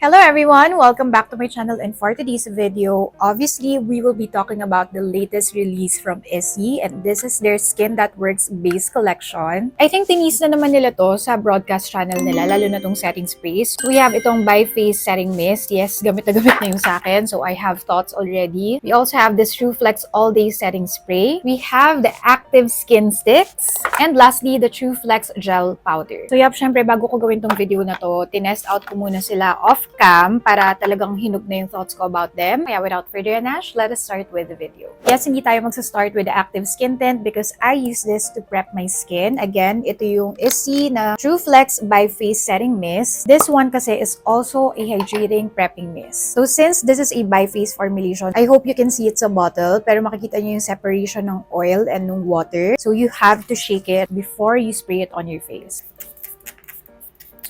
Hello everyone! Welcome back to my channel, and for today's video, obviously we will be talking about the latest release from ISSY, and this is their Skin That Works base collection. I think tinis na naman nila to sa broadcast channel nila, lalo na tong setting sprays. We have itong by face setting mist. Yes, gamit na yung sa akin, so I have thoughts already. We also have this True Flex all day setting spray. We have the active skin sticks, and lastly the True Flex gel powder. So yap, syempre bago ko gawin tong video na to, tinest out ko muna sila off cam para talagang hinug na yung thoughts ko about them. Kaya without further ado, let us start with the video. Yes, hindi tayo magsa-start with the active skin tint because I use this to prep my skin. Again, ito yung ISSY na True Flex by Face Setting Mist. This one kasi is also a hydrating prepping mist. So since this is a by face formulation, I hope you can see it sa bottle, pero makikita nyo yung separation ng oil and ng water. So you have to shake it before you spray it on your face.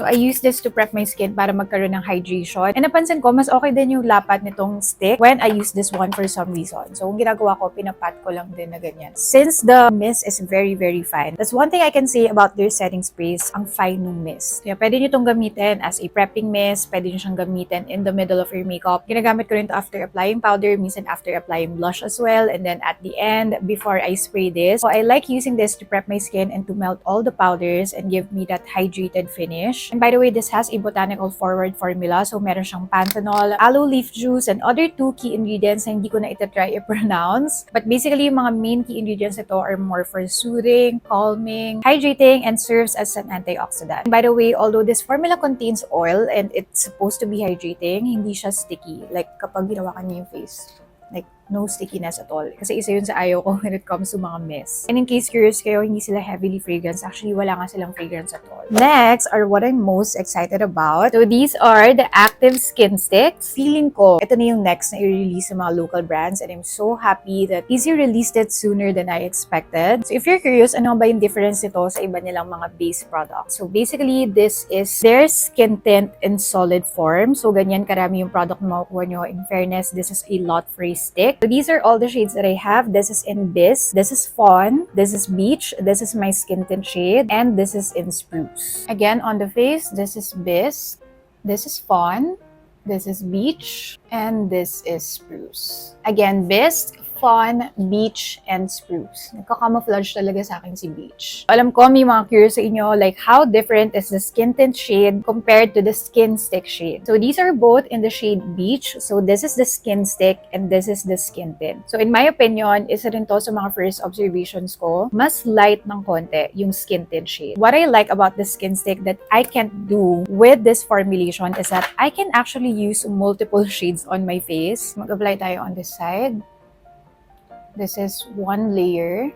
So, I use this to prep my skin para magkaroon ng hydration. And napansin ko, mas okay din yung lapat nitong stick when I use this one for some reason. So, ang ginagawa ko, pinapat ko lang din na ganyan. Since the mist is very, very fine, that's one thing I can say about their setting sprays, ang fine ng mist. Kaya pwede nyo itong gamitin as a prepping mist, pwede nyo siyang gamitin in the middle of your makeup. Ginagamit ko rin ito after applying powder, minsan after applying blush as well, and then at the end, before I spray this. So, I like using this to prep my skin and to melt all the powders and give me that hydrated finish. And by the way, this has a botanical forward formula. So, meron siyang panthenol, aloe leaf juice, and other two key ingredients na hindi ko na itatry i-pronounce. But basically, yung mga main key ingredients ito are more for soothing, calming, hydrating, and serves as an antioxidant. And by the way, although this formula contains oil and it's supposed to be hydrating, hindi siya sticky. Like, kapag ginawa ka niyo yung face, like, no stickiness at all. Kasi isa yun sa ayaw ko when it comes to mga mist. And in case curious kayo, hindi sila heavily fragrance. Actually, wala nga silang fragrance at all. Next are what I'm most excited about. So these are the active skin sticks. Feeling ko, ito na yung next na i-release sa mga local brands, and I'm so happy that ISSY released it sooner than I expected. So if you're curious, ano ba yung difference nito sa iba nilang mga base products? So basically, this is their skin tint in solid form. So ganyan karami yung product na makukuha nyo. In fairness, this is a lot for a stick. So these are all the shades that I have. This is in Biss, this is Fawn, this is Beach, this is my skin tint shade, and this is in Spruce. Again, on the face, this is Biss, this is Fawn, this is Beach, and this is Spruce. Again, Biss, Fawn, Beach, and Spruce. Nagka-camouflage talaga sa akin si Beach. Alam ko, may mga curious sa inyo, like how different is the skin tint shade compared to the skin stick shade. So these are both in the shade Beach. So this is the skin stick and this is the skin tint. So in my opinion, isa rin to sa mga first observations ko, mas light ng konti yung skin tint shade. What I like about the skin stick that I can't do with this formulation is that I can actually use multiple shades on my face. Mag-apply tayo on this side. This is one layer.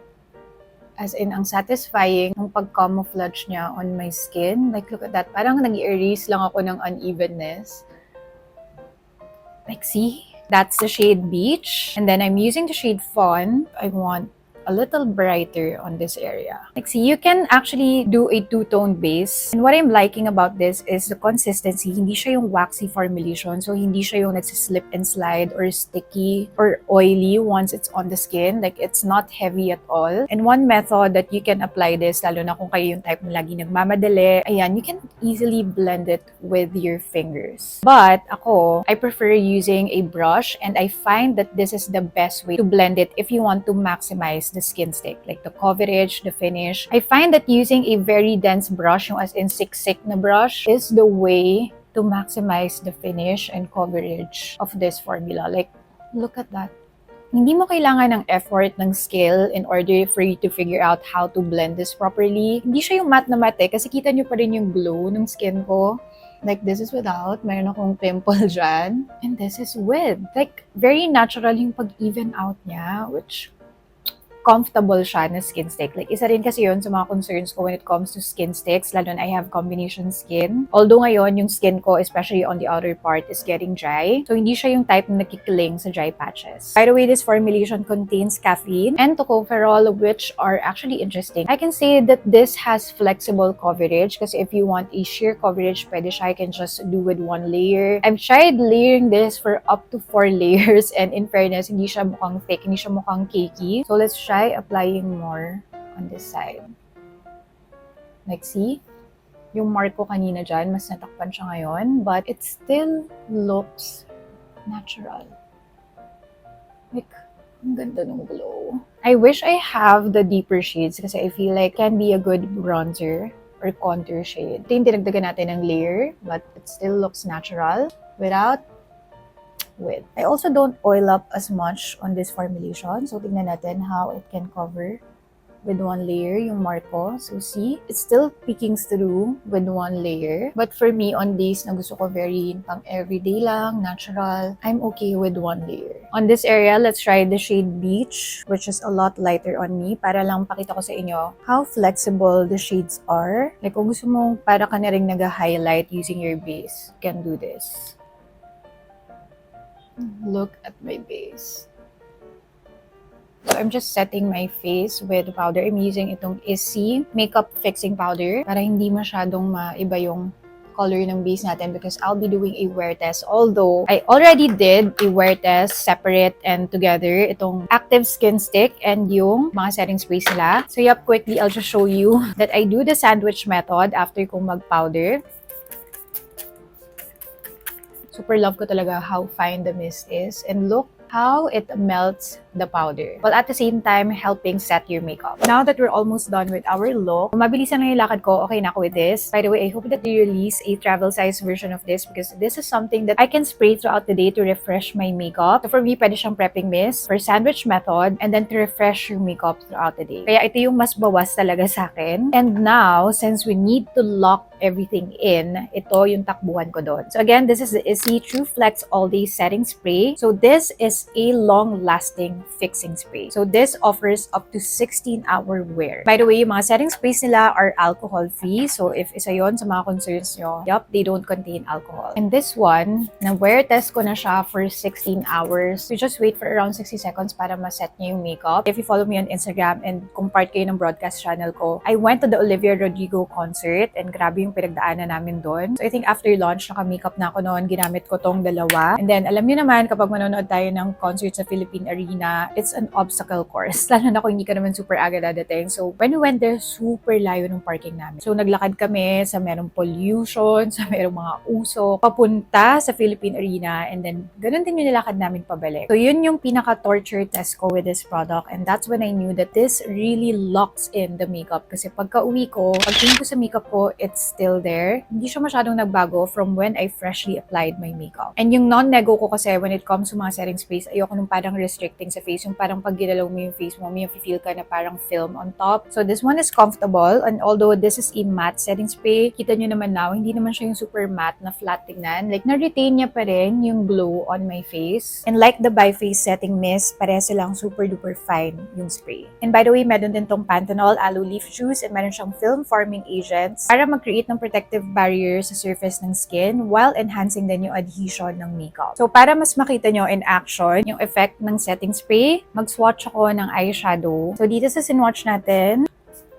As in, ang satisfying ng pag-camouflage niya on my skin. Like, look at that. Parang nag-erase lang ako ng unevenness. Like, see? That's the shade Beach. And then I'm using the shade Fawn. I want a little brighter on this area. Like, see, you can actually do a two-tone base. And what I'm liking about this is the consistency. Hindi siya yung waxy formulation. So, hindi siya yung nagsislip and slide or sticky or oily once it's on the skin. Like, it's not heavy at all. And one method that you can apply this, lalo na kung kayo yung type na lagi nagmamadali, ayan, you can easily blend it with your fingers. But, ako, I prefer using a brush, and I find that this is the best way to blend it if you want to maximize the skin stick, like the coverage, the finish. I find that using a very dense brush, yung as in siksik na brush, is the way to maximize the finish and coverage of this formula. Like, look at that. Hindi mo kailangan ng effort, ng skill in order for you to figure out how to blend this properly. Hindi siya yung matte na matte, kasi kita nyo pa rin yung glow ng skin ko. Like, this is without. Meron akong pimple dyan. And this is with. Like, very natural yung pag-even out niya, which comfortable siya na skin stick. Like, isa rin kasi yun sa mga concerns ko when it comes to skin sticks, lalo na I have combination skin. Although ngayon, yung skin ko, especially on the outer part, is getting dry. So, hindi siya yung type na nakikiling sa dry patches. By the way, this formulation contains caffeine and tocopherol, which are actually interesting. I can say that this has flexible coverage kasi if you want a sheer coverage, pwede siya. I can just do with one layer. I've tried layering this for up to 4 layers, and in fairness, hindi siya mukhang thick, hindi siya mukhang cakey. So, let's try applying more on this side. Like, see? yung mark ko kanina dyan, mas natakpan siya ngayon, but it still looks natural. Like, ang ganda ng glow. I wish I have the deeper shades kasi I feel like can be a good bronzer or contour shade. Ito yung dinagdagan natin ng layer, but it still looks natural without width. I also don't oil up as much on this formulation, so tingnan natin how it can cover with one layer yung mark ko. So see, it's still peeking through with one layer. But for me, on days na gusto ko very pang everyday lang, natural, I'm okay with one layer. On this area, let's try the shade Beach, which is a lot lighter on me, para lang pakita ko sa inyo how flexible the shades are. Like kung gusto mong para ka na rin nag-highlight using your base, you can do this. Look at my base. So I'm just setting my face with powder. I'm using itong ISSY makeup fixing powder para hindi masyadong maiba yung color ng base natin because I'll be doing a wear test. Although, I already did a wear test separate and together. Itong active skin stick and yung mga setting sprays nila. So yep, quickly, I'll just show you that I do the sandwich method after kong mag-powder. Super love ko talaga how fine the mist is. And look how it melts the powder, while at the same time helping set your makeup. Now that we're almost done with our look, mabilisan na yung lakad ko, okay na ako with this. By the way, I hope that they release a travel size version of this because this is something that I can spray throughout the day to refresh my makeup. So for me, pwede siyang prepping mist for sandwich method and then to refresh your makeup throughout the day. Kaya ito yung mas bawas talaga sa akin. And now, since we need to lock everything in, ito yung takbuhan ko doon. So again, this is the ISSY True Flex All Day Setting Spray. So this is a long-lasting fixing spray. So this offers up to 16-hour wear. By the way, yung mga setting sprays nila are alcohol-free. So if isa yon sa mga concerns nyo, yup, they don't contain alcohol. And this one, na-wear test ko na siya for 16 hours. So just wait for around 60 seconds para ma-set niyo yung makeup. If you follow me on Instagram and kung part kayo ng broadcast channel ko, I went to the Olivia Rodrigo concert and grabe yung pinagdaanan namin doon. So I think after launch, naka-makeup na ako noon, ginamit ko tong dalawa. And then, alam niyo naman, kapag manonood tayo ng concert sa Philippine Arena, it's an obstacle course. Lalo na kung hindi ka naman super aga dadating. So, when we went there, super layo ng parking namin. So, naglakad kami sa merong pollution, sa merong mga usok, papunta sa Philippine Arena, and then, ganun din yung nilakad namin pabalik. So, yun yung pinaka-torture test ko with this product, and that's when I knew that this really locks in the makeup. Kasi pagka-uwi ko, pagtingin ko sa makeup ko, it's still there. Hindi siya masyadong nagbago from when I freshly applied my makeup. And yung non-nego ko kasi when it comes to mga setting sprays, ayoko nung parang restricting sa face. Yung parang pag ginalaw mo yung face mo, may feel ka na parang film on top. So this one is comfortable, and although this is a matte setting spray, kita nyo naman now, hindi naman siya yung super matte na flat tingnan. Like, na-retain niya pa rin yung glow on my face. And like the Bi-Face Setting Mist, pareha silang super duper fine yung spray. And by the way, meron din tong panthenol, aloe leaf juice, and meron siyang film-forming agents para mag-create ng protective barrier sa surface ng skin while enhancing din yung adhesion ng makeup. So, para mas makita nyo in action yung effect ng setting spray, mag-swatch ako ng eyeshadow. So, dito sa sinwatch natin,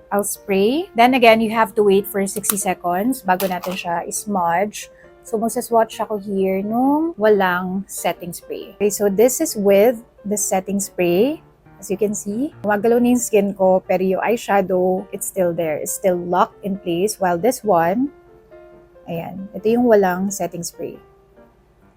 I'll spray. Then again, you have to wait for 60 seconds bago natin siya smudge. So, magsaswatch ako here nung walang setting spray. Okay, so this is with the setting spray. As you can see, gumagalaw na yung skin ko, pero yung eyeshadow, it's still there. It's still locked in place. While this one, ayan, ito yung walang setting spray.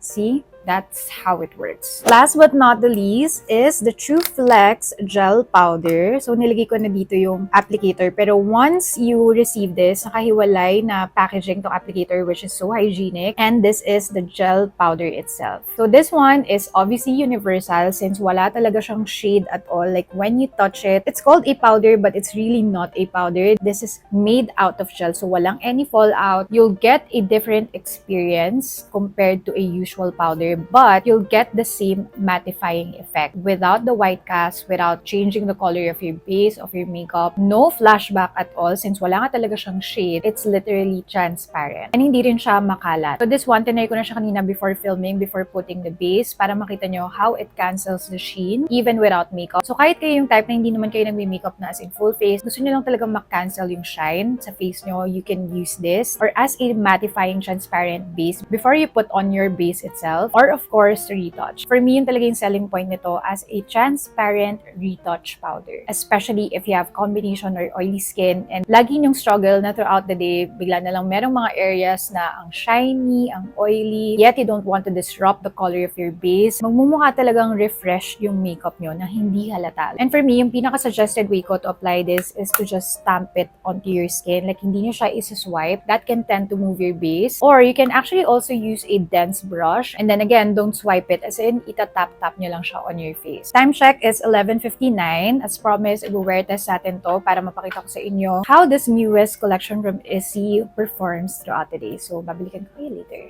See? That's how it works. Last but not the least is the True Flex Gel Powder. So, nilagay ko na dito yung applicator. Pero once you receive this, nakahiwalay na packaging tong applicator, which is so hygienic. And this is the gel powder itself. So, this one is obviously universal since wala talaga siyang shade at all. Like, when you touch it, it's called a powder but it's really not a powder. This is made out of gel. So, walang any fallout. You'll get a different experience compared to a usual powder. But you'll get the same mattifying effect without the white cast, without changing the color of your base, of your makeup. No flashback at all since wala nga talaga siyang shade. It's literally transparent. And hindi rin siya makalat. So this one, tinry ko na siya kanina before filming, before putting the base para makita nyo how it cancels the sheen even without makeup. So kahit kayo yung type na hindi naman kayo nagme-makeup na as in full face, gusto nyo lang talaga makancel yung shine sa face nyo, you can use this or as a mattifying transparent base before you put on your base itself. or of course, retouch. For me, yun talaga yung selling point nito as a transparent retouch powder. Especially if you have combination or oily skin and lagi yung struggle na throughout the day, bigla na lang merong mga areas na ang shiny, ang oily, yet you don't want to disrupt the color of your base. Magmumukha talagang refresh yung makeup nyo na hindi halata. And for me, yung pinaka-suggested way ko to apply this is to just stamp it onto your skin. Like, hindi nyo siya isi-swipe. That can tend to move your base. Or you can actually also use a dense brush. And then again, don't swipe it. As in, itatap-tap nyo lang siya on your face. Time check is 11:59. As promised, i-wear test natin to para mapakita ko sa inyo how this newest collection from ISSY performs throughout the day. So, babalikan ko kayo later.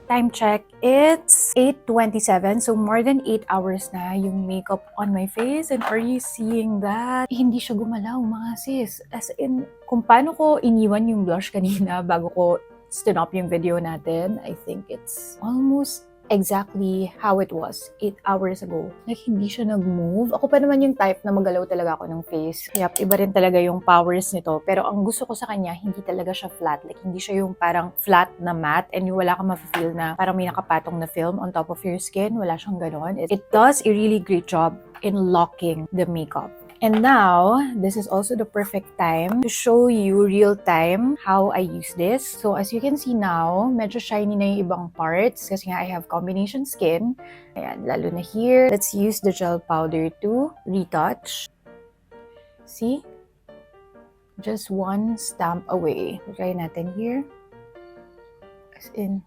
Time check, it's 8:27. So, more than 8 hours na yung makeup on my face. And are you seeing that? Hindi siya gumalaw, mga sis. As in, kung paano ko iniwan yung blush kanina bago ko stop yung video natin, I think it's almost exactly how it was 8 hours ago. Like, hindi siya nag-move. Ako pa naman yung type na magalaw talaga ako ng face. Kaya iba rin talaga yung powers nito. Pero ang gusto ko sa kanya, hindi talaga siya flat. Like, hindi siya yung parang flat na matte and yung wala kang ma-feel na parang may nakapatong na film on top of your skin. Wala siyang ganon. It does a really great job in locking the makeup. And now, this is also the perfect time to show you real time how I use this. So as you can see now, medyo shiny na yung ibang parts kasi nga I have combination skin. Ayan, lalo na here. Let's use the gel powder to retouch. See? Just one stamp away. Try natin here. As in,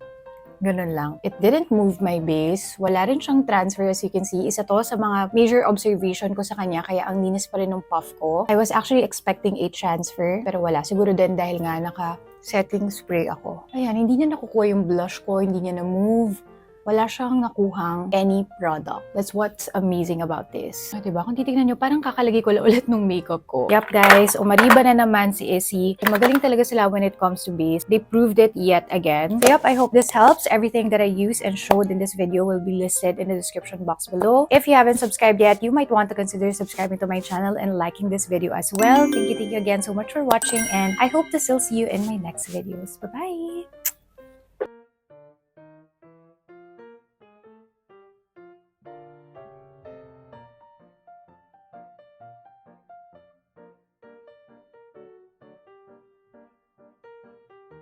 ganun lang. It didn't move my base. Wala rin siyang transfer as you can see. Isa to sa mga major observation ko sa kanya kaya ang linis pa rin ng puff ko. I was actually expecting a transfer pero wala. Siguro din dahil nga naka-setting spray ako. Ayan, hindi niya nakukuha yung blush ko. Hindi niya na-move. Wala siyang nakuhang any product. That's what's amazing about this. Diba? Kung titignan nyo, parang kakalagay ko lang ulit nung makeup ko. Yup guys, umariba na naman si ISSY. Magaling talaga sila when it comes to base. They proved it yet again. So yup, I hope this helps. Everything that I used and showed in this video will be listed in the description box below. If you haven't subscribed yet, you might want to consider subscribing to my channel and liking this video as well. Thank you again so much for watching and I hope to still see you in my next videos. Bye-bye!